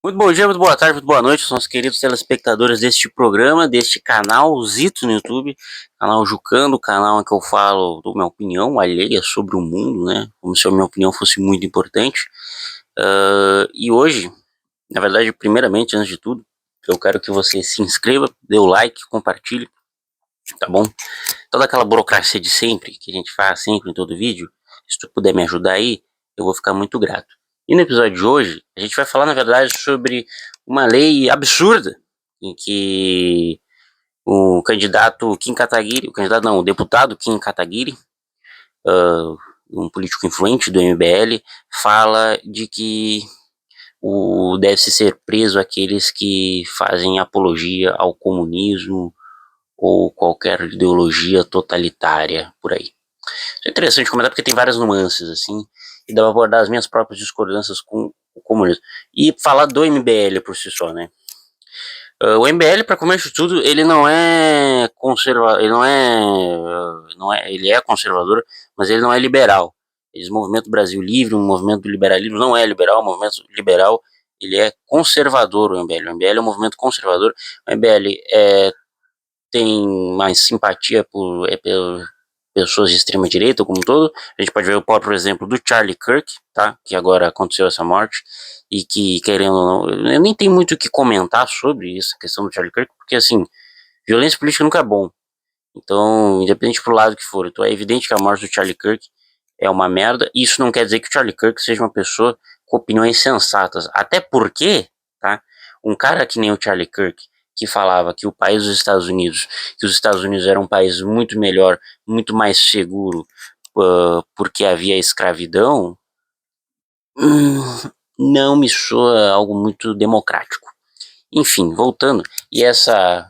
Muito bom dia, muito boa tarde, muito boa noite, nossos queridos telespectadores deste programa, deste canal Zito no YouTube, canal Jucando, canal em que eu falo da minha opinião alheia sobre o mundo, né? Como se a minha opinião fosse muito importante. E hoje, na verdade, primeiramente, antes de tudo, eu quero que você se inscreva, dê o like, compartilhe, tá bom? Toda aquela burocracia de sempre, que a gente faz sempre em todo vídeo, se tu puder me ajudar aí, eu vou ficar muito grato. E no episódio de hoje, a gente vai falar, na verdade, sobre uma lei absurda, em que o candidato Kim Kataguiri, o deputado Kim Kataguiri, um político influente do MBL, fala de que deve-se ser preso aqueles que fazem apologia ao comunismo ou qualquer ideologia totalitária por aí. É interessante comentar porque tem várias nuances, assim, e dá pra abordar as minhas próprias discordâncias com o comunismo. E falar do MBL por si só, né? O MBL, para começo de tudo, ele não é conservador, ele é conservador, mas ele não é liberal. Esse movimento Brasil Livre, um movimento do liberalismo, não é liberal, o movimento liberal, ele é conservador, o MBL. O MBL é um movimento conservador, o MBL tem mais simpatia por pessoas de extrema direita como um todo. A gente pode ver o próprio exemplo do Charlie Kirk, tá? Que agora aconteceu essa morte e que, querendo ou não, eu nem tenho muito o que comentar sobre isso, a questão do Charlie Kirk, porque assim, violência política nunca é bom. Então, independente pro lado que for, então é evidente que a morte do Charlie Kirk é uma merda. Isso não quer dizer que o Charlie Kirk seja uma pessoa com opiniões sensatas, até porque, tá? Um cara que nem o Charlie Kirk, que falava que o país dos Estados Unidos, que os Estados Unidos era um país muito melhor, muito mais seguro, porque havia escravidão, não me soa algo muito democrático. Enfim, voltando, e essa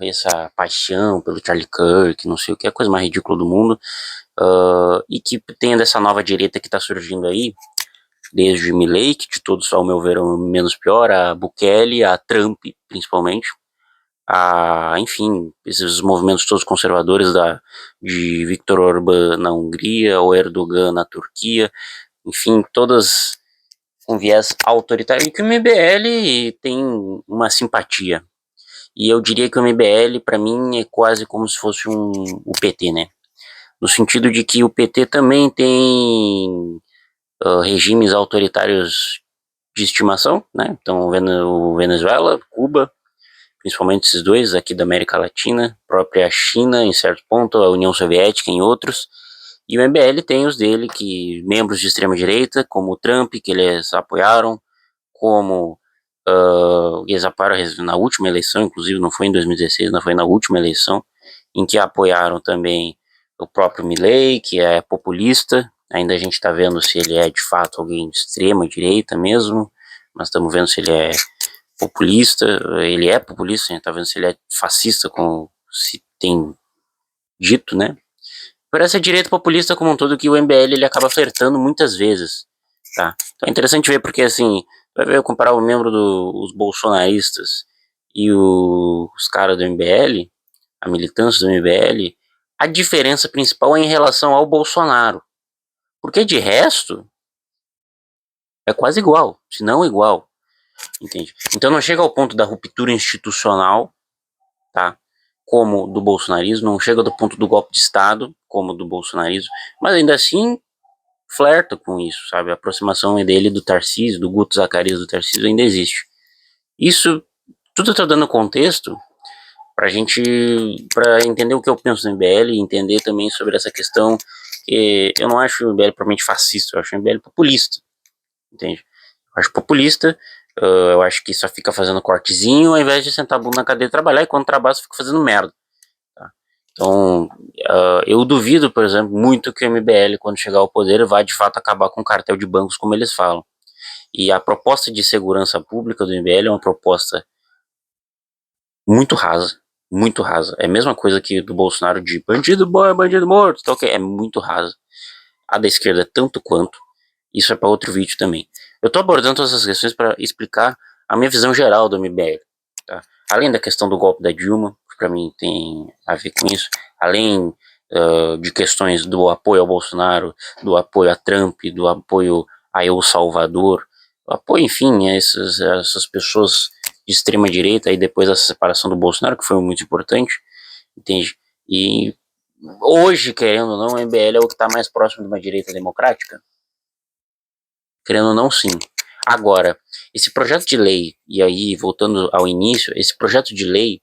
paixão pelo Charlie Kirk, não sei o que, é a coisa mais ridícula do mundo, e que tem dessa nova direita que está surgindo aí, desde Milley, que de todos, ao meu ver, é o menos pior, a Bukele, a Trump, principalmente, enfim, esses movimentos todos conservadores de Viktor Orbán na Hungria, o Erdogan na Turquia, enfim, todas com viés autoritário, e que o MBL tem uma simpatia. E eu diria que o MBL, para mim, é quase como se fosse o PT, né? No sentido de que o PT também tem regimes autoritários de estimação, né? Então, o Venezuela, Cuba, principalmente esses dois aqui da América Latina, própria China, em certo ponto, a União Soviética em outros. E o MBL tem os dele, que membros de extrema direita, como o Trump, que eles apoiaram, como eles apoiaram na última eleição, inclusive não foi em 2016, não foi na última eleição, em que apoiaram também o próprio Milley, que é populista. Ainda a gente está vendo se ele é de fato alguém de extrema direita mesmo, mas estamos vendo se ele é populista. Ele é populista, a gente está vendo se ele é fascista, como se tem dito, né? Por essa direita populista como um todo que o MBL ele acaba flertando muitas vezes, tá? Então é interessante ver porque assim, vai ver comparar o membro dos bolsonaristas e os caras do MBL, a militância do MBL, a diferença principal é em relação ao Bolsonaro. Porque de resto é quase igual, se não igual, entende? Então não chega ao ponto da ruptura institucional, tá? Como do bolsonarismo, não chega do ponto do golpe de Estado, como do bolsonarismo, mas ainda assim flerta com isso, sabe? A aproximação dele do Tarcísio, do Guto Zacarias do Tarcísio ainda existe. Isso tudo tá dando contexto pra gente, pra entender o que eu penso no MBL e entender também sobre essa questão que eu não acho o MBL propriamente fascista, eu acho o MBL populista, entende? Eu acho populista, eu acho que só fica fazendo cortezinho ao invés de sentar a bunda na cadeira e trabalhar, e quando trabalha só fica fazendo merda. Tá? Então, eu duvido, por exemplo, muito que o MBL, quando chegar ao poder, vai de fato acabar com o cartel de bancos, como eles falam. E a proposta de segurança pública do MBL é uma proposta muito rasa, muito rasa. É a mesma coisa que do Bolsonaro de bandido bom é bandido morto, tá ok? É muito rasa. A da esquerda é tanto quanto. Isso é para outro vídeo também. Eu tô abordando todas essas questões para explicar a minha visão geral do MBL. Tá? Além da questão do golpe da Dilma, que para mim tem a ver com isso, além de questões do apoio ao Bolsonaro, do apoio a Trump, do apoio a El Salvador, apoia, enfim, essas pessoas de extrema direita, aí depois da separação do Bolsonaro, que foi muito importante, entende? E hoje, querendo ou não, o MBL é o que está mais próximo de uma direita democrática? Querendo ou não, sim. Agora, esse projeto de lei, e aí voltando ao início, esse projeto de lei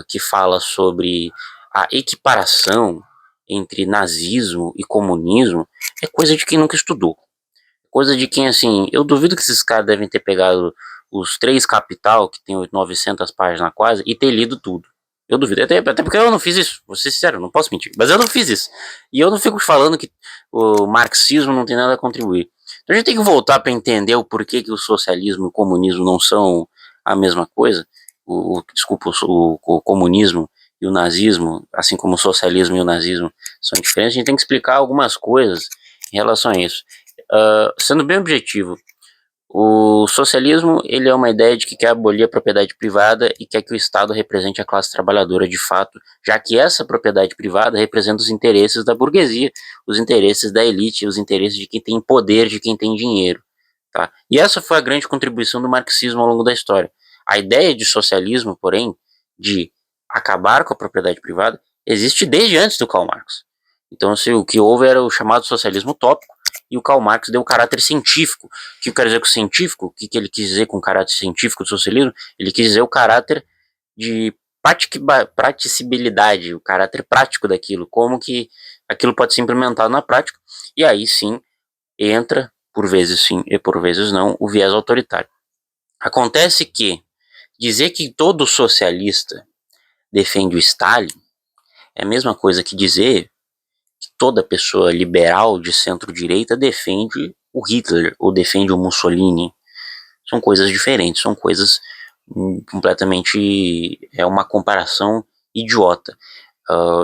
que fala sobre a equiparação entre nazismo e comunismo é coisa de quem nunca estudou. Coisa de quem, assim, eu duvido que esses caras devem ter pegado os 3 Capital, que tem 900 páginas quase, e ter lido tudo. Eu duvido, até porque eu não fiz isso, vou ser sincero, não posso mentir, mas eu não fiz isso. E eu não fico falando que o marxismo não tem nada a contribuir. Então a gente tem que voltar para entender o porquê que o socialismo e o comunismo não são a mesma coisa. Desculpa, o comunismo e o nazismo, assim como o socialismo e o nazismo são diferentes, a gente tem que explicar algumas coisas em relação a isso. Sendo bem objetivo, o socialismo ele é uma ideia de que quer abolir a propriedade privada e quer que o Estado represente a classe trabalhadora de fato, já que essa propriedade privada representa os interesses da burguesia, os interesses da elite, os interesses de quem tem poder, de quem tem dinheiro. Tá? E essa foi a grande contribuição do marxismo ao longo da história. A ideia de socialismo, porém, de acabar com a propriedade privada, existe desde antes do Karl Marx. Então, assim, o que houve era o chamado socialismo utópico, e o Karl Marx deu um caráter científico. O que eu quero dizer com científico? O que ele quis dizer com o caráter científico do socialismo? Ele quis dizer o caráter de praticabilidade, o caráter prático daquilo, como que aquilo pode ser implementado na prática, e aí sim entra, por vezes sim e por vezes não, o viés autoritário. Acontece que dizer que todo socialista defende o Stalin é a mesma coisa que dizer que toda pessoa liberal de centro-direita defende o Hitler ou defende o Mussolini. São coisas diferentes, são coisas completamente... é uma comparação idiota.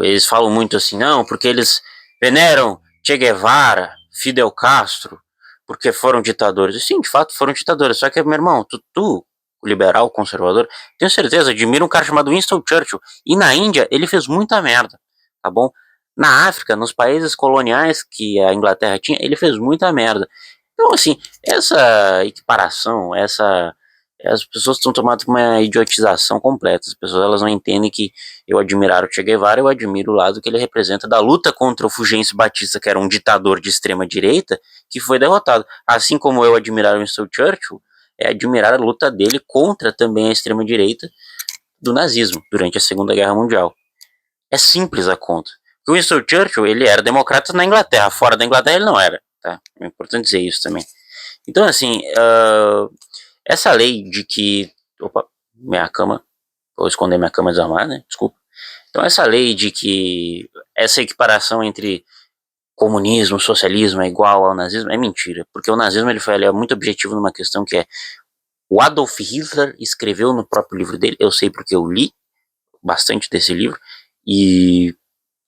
Eles falam muito assim, não, porque eles veneram Che Guevara, Fidel Castro, porque foram ditadores. E sim, de fato, foram ditadores. Só que, meu irmão, tu liberal, conservador, tenho certeza, admira um cara chamado Winston Churchill. E na Índia, ele fez muita merda, tá bom? Na África, nos países coloniais que a Inglaterra tinha, ele fez muita merda. Então, assim, essa equiparação, as pessoas estão tomando uma idiotização completa. As pessoas elas não entendem que eu admirar o Che Guevara, eu admiro o lado que ele representa da luta contra o Fulgêncio Batista, que era um ditador de extrema direita, que foi derrotado. Assim como eu admirar o Winston Churchill, é admirar a luta dele contra também a extrema direita do nazismo durante a Segunda Guerra Mundial. É simples a conta. O Winston Churchill, ele era democrata na Inglaterra, fora da Inglaterra ele não era, tá? É importante dizer isso também. Então, assim, essa lei de que... Opa, minha cama. Vou esconder minha cama desarmada, né? Desculpa. Então, essa lei de que essa equiparação entre comunismo, socialismo é igual ao nazismo é mentira. Porque o nazismo ele é muito objetivo numa questão que é... O Adolf Hitler escreveu no próprio livro dele, eu sei porque eu li bastante desse livro, e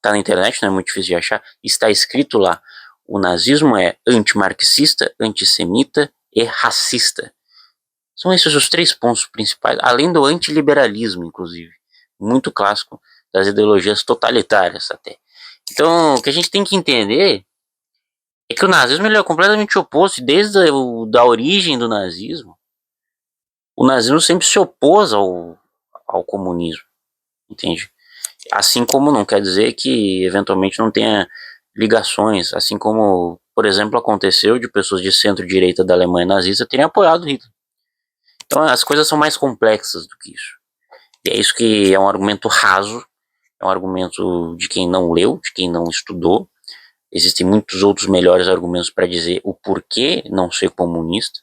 tá na internet, não é muito difícil de achar, está escrito lá, o nazismo é antimarxista, antissemita e racista. São esses os 3 pontos principais, além do antiliberalismo, inclusive, muito clássico das ideologias totalitárias até. Então, o que a gente tem que entender é que o nazismo ele é completamente oposto, desde a origem do nazismo, o nazismo sempre se opôs ao comunismo, entende? Assim como não quer dizer que eventualmente não tenha ligações, assim como, por exemplo, aconteceu de pessoas de centro-direita da Alemanha nazista terem apoiado Hitler. Então as coisas são mais complexas do que isso. E é isso que é um argumento raso, é um argumento de quem não leu, de quem não estudou. Existem muitos outros melhores argumentos para dizer o porquê não ser comunista.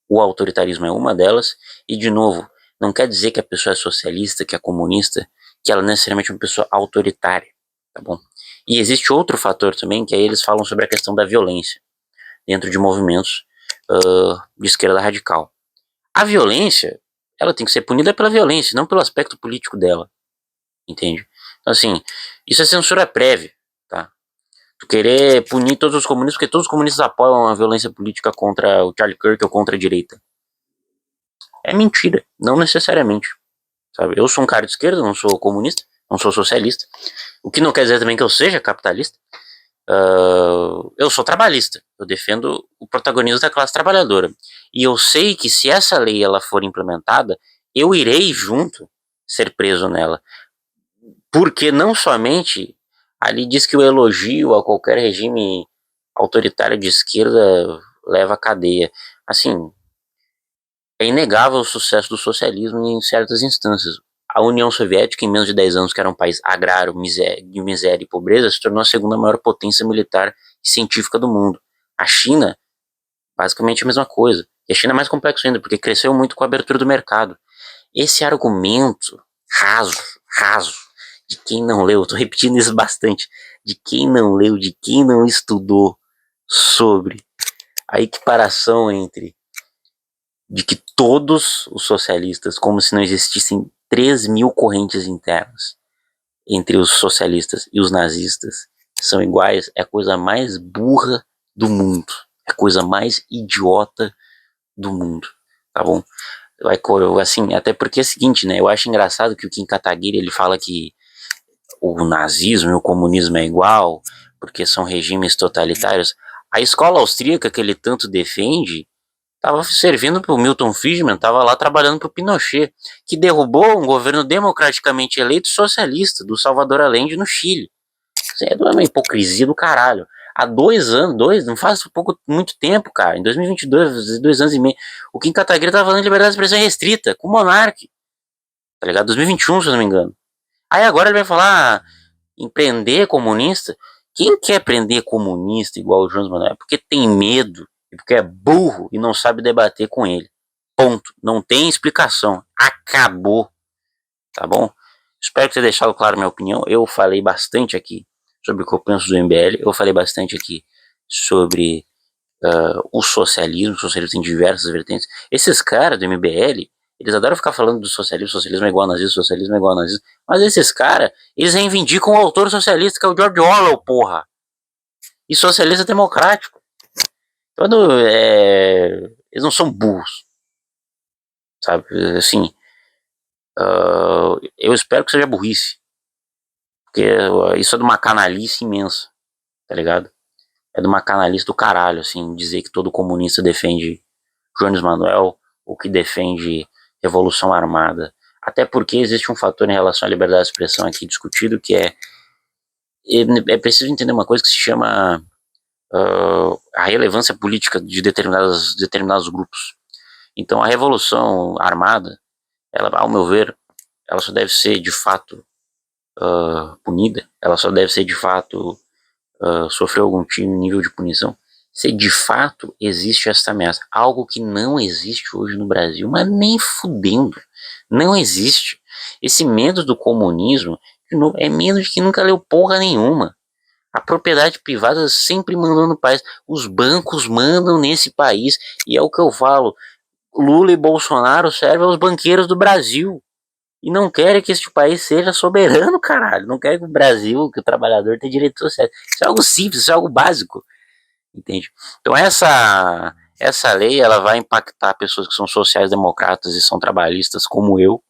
O autoritarismo é uma delas. E, de novo, não quer dizer que a pessoa é socialista, que é comunista, que ela necessariamente é uma pessoa autoritária, tá bom? E existe outro fator também, que aí eles falam sobre a questão da violência dentro de movimentos de esquerda radical. A violência, ela tem que ser punida pela violência, não pelo aspecto político dela, entende? Então, assim, isso é censura prévia, tá? Tu querer punir todos os comunistas, porque todos os comunistas apoiam a violência política contra o Charlie Kirk ou contra a direita. É mentira, não necessariamente, sabe? Eu sou um cara de esquerda, não sou comunista, não sou socialista, o que não quer dizer também que eu seja capitalista, Eu sou trabalhista, eu defendo o protagonismo da classe trabalhadora. E eu sei que se essa lei ela for implementada, eu irei junto ser preso nela. Porque não somente ali diz que o elogio a qualquer regime autoritário de esquerda leva à cadeia. Assim, é inegável o sucesso do socialismo em certas instâncias. A União Soviética, em menos de 10 anos, que era um país agrário, de miséria e pobreza, se tornou a segunda maior potência militar e científica do mundo. A China, basicamente a mesma coisa. E a China é mais complexo ainda, porque cresceu muito com a abertura do mercado. Esse argumento raso, de quem não leu, estou repetindo isso bastante, de quem não leu, de quem não estudou sobre a equiparação entre de que todos os socialistas, como se não existissem 3.000 correntes internas entre os socialistas e os nazistas, são iguais, é a coisa mais burra do mundo, é a coisa mais idiota do mundo, tá bom? Assim, até porque é o seguinte, né, eu acho engraçado que o Kim Kataguiri, ele fala que o nazismo e o comunismo é igual, porque são regimes totalitários. A escola austríaca que ele tanto defende estava servindo para o Milton Friedman, estava lá trabalhando para o Pinochet, que derrubou um governo democraticamente eleito socialista do Salvador Allende no Chile. Isso é uma hipocrisia do caralho. Há 2 anos, não faz muito tempo, cara, em 2022, 2 anos e meio, o Kim Kataguiri estava falando de liberdade de expressão restrita, com o Monark, tá ligado? 2021, se eu não me engano. Aí agora ele vai falar em prender comunista. Quem quer prender comunista igual o Jones Manuel é porque tem medo, e porque é burro e não sabe debater com ele. Ponto. Não tem explicação. Acabou. Tá bom? Espero ter deixado claro minha opinião. Eu falei bastante aqui sobre o que eu penso do MBL. Eu falei bastante aqui sobre o socialismo. O socialismo tem diversas vertentes. Esses caras do MBL, eles adoram ficar falando do socialismo. Socialismo é igual a nazismo, socialismo é igual a nazismo. Mas esses caras, eles reivindicam o autor socialista, que é o George Orwell, porra. E socialista democrático. Quando eles não são burros, sabe? Assim, eu espero que seja burrice. Porque isso é de uma canalice imensa, tá ligado? É de uma canalice do caralho, assim, dizer que todo comunista defende Jones Manuel ou que defende revolução armada. Até porque existe um fator em relação à liberdade de expressão aqui discutido, que é preciso entender uma coisa que se chama a relevância política de determinados grupos. Então a revolução armada, ela, ao meu ver, ela só deve ser de fato punida, ela só deve ser de fato sofrer algum nível de punição se de fato existe essa ameaça. Algo que não existe hoje no Brasil, mas nem fudendo. Não existe. Esse medo do comunismo, de novo, é medo de quem nunca leu porra nenhuma. A propriedade privada sempre mandou no país. Os bancos mandam nesse país. E é o que eu falo. Lula e Bolsonaro servem aos banqueiros do Brasil. E não querem que este país seja soberano, caralho. Não querem que o Brasil, que o trabalhador tenha direitos sociais. Isso é algo simples, isso é algo básico. Entende? Então essa lei ela vai impactar pessoas que são sociais-democratas e são trabalhistas como eu.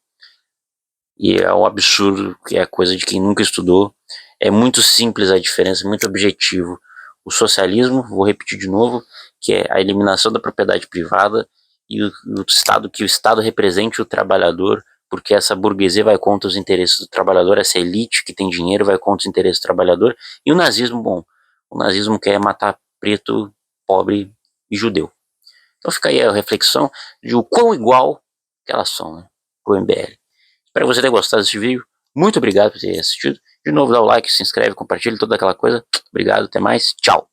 E é um absurdo, que é coisa de quem nunca estudou. É muito simples a diferença, muito objetivo. O socialismo, vou repetir de novo, que é a eliminação da propriedade privada e o Estado, que o Estado represente o trabalhador, porque essa burguesia vai contra os interesses do trabalhador, essa elite que tem dinheiro vai contra os interesses do trabalhador. E o nazismo, bom, o nazismo quer matar preto, pobre e judeu. Então fica aí a reflexão de o quão igual que elas são, né, pro MBL. Espero que você tenha gostado desse vídeo. Muito obrigado por ter assistido. De novo, dá o like, se inscreve, compartilha, toda aquela coisa. Obrigado, até mais. Tchau.